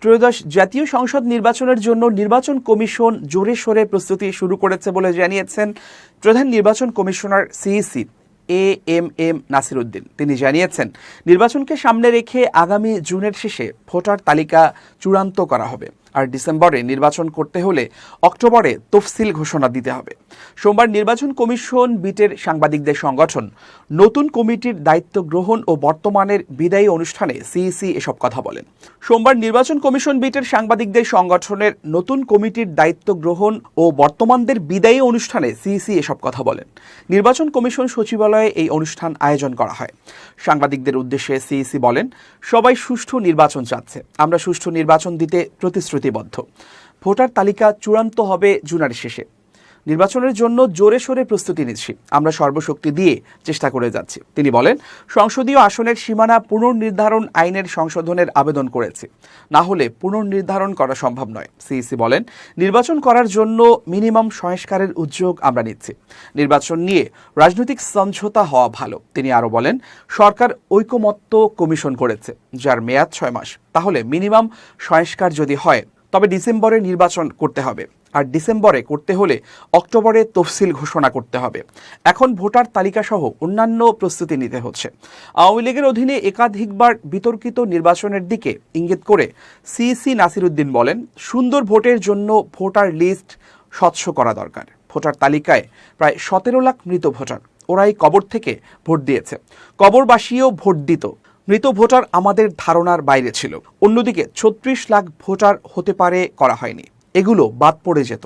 ত্রয়োদশ জাতীয় সংসদ নির্বাচনের জন্য নির্বাচন কমিশন জোরে সোরে প্রস্তুতি শুরু করেছে বলে জানিয়েছেন প্রধান নির্বাচন commissioner CEC AMM Nasir Uddin. তিনি জানিয়েছেন, নির্বাচনকে সামনে রেখে আগামী জুনের শেষে ভোটার তালিকা চূড়ান্ত করা হবে, আর ডিসেম্বরে নির্বাচন করতে হলে অক্টোবরে তফসিল ঘোষণা দিতে হবে। সোমবার নির্বাচন কমিশন বিটের সাংবাদিকদের সংগঠন নতুন কমিটির দায়িত্ব গ্রহণ ও বর্তমানের বিদায়ী অনুষ্ঠানে সিইসি এসব কথা বলেন। সোমবার নির্বাচন কমিশন বিটের সাংবাদিকদের সংগঠনের নতুন কমিটির দায়িত্ব গ্রহণ ও বর্তমানদের বিদায়ী অনুষ্ঠানে সিইসি এসব কথা বলেন। নির্বাচন কমিশন সচিবালয়ে এই অনুষ্ঠান আয়োজন করা হয়। সাংবাদিকদের উদ্দেশ্যে সিইসি বলেন, সবাই সুষ্ঠু নির্বাচন চাচ্ছে, আমরা সুষ্ঠু নির্বাচন দিতে প্রতিশ্রুতিবদ্ধ। ভোটার তালিকা চূড়ান্ত হবে জুনের শেষে। নির্বাচনের জন্য জোরে সোরে প্রস্তুতি নিচ্ছি, আমরা সর্বশক্তি দিয়ে চেষ্টা করে যাচ্ছি। তিনি বলেন, সংসদীয় আসনের সীমানা পুনর্নির্ধারণ আইনের সংশোধনের আবেদন করেছি, না হলে পুনর্নির্ধারণ করা সম্ভব নয়। সিইসি বলেন, নির্বাচন করার জন্য মিনিমাম সংস্কারের উদ্যোগ আমরা নিচ্ছি। নির্বাচন নিয়ে রাজনৈতিক সমঝোতা হওয়া ভালো। তিনি আরও বলেন, সরকার ঐকমত্য কমিশন করেছে, যার মেয়াদ 6 মাস। তাহলে মিনিমাম সংস্কার যদি হয় তবে ডিসেম্বরে নির্বাচন করতে হবে, আর ডিসেম্বরে করতে হলে অক্টোবরে তফসিল ঘোষণা করতে হবে। এখন ভোটার তালিকা সহ অন্যান্য প্রস্তুতি নিতে হচ্ছে। আওয়ামী লীগের অধীনে একাধিকবার বিতর্কিত নির্বাচনের দিকে ইঙ্গিত করে সিইসি নাসির উদ্দিন বলেন, সুন্দর ভোটের জন্য ভোটার লিস্ট স্বচ্ছ করা দরকার। ভোটার তালিকায় প্রায় 17 লাখ মৃত ভোটার, ওরাই কবর থেকে ভোট দিয়েছে, কবরবাসীও ভোট দিত। মৃত ভোটার আমাদের ধারণার বাইরে ছিল। অন্যদিকে 36 লাখ ভোটার হতে পারে করা হয়নি, এগুলো বাদ পড়ে যেত।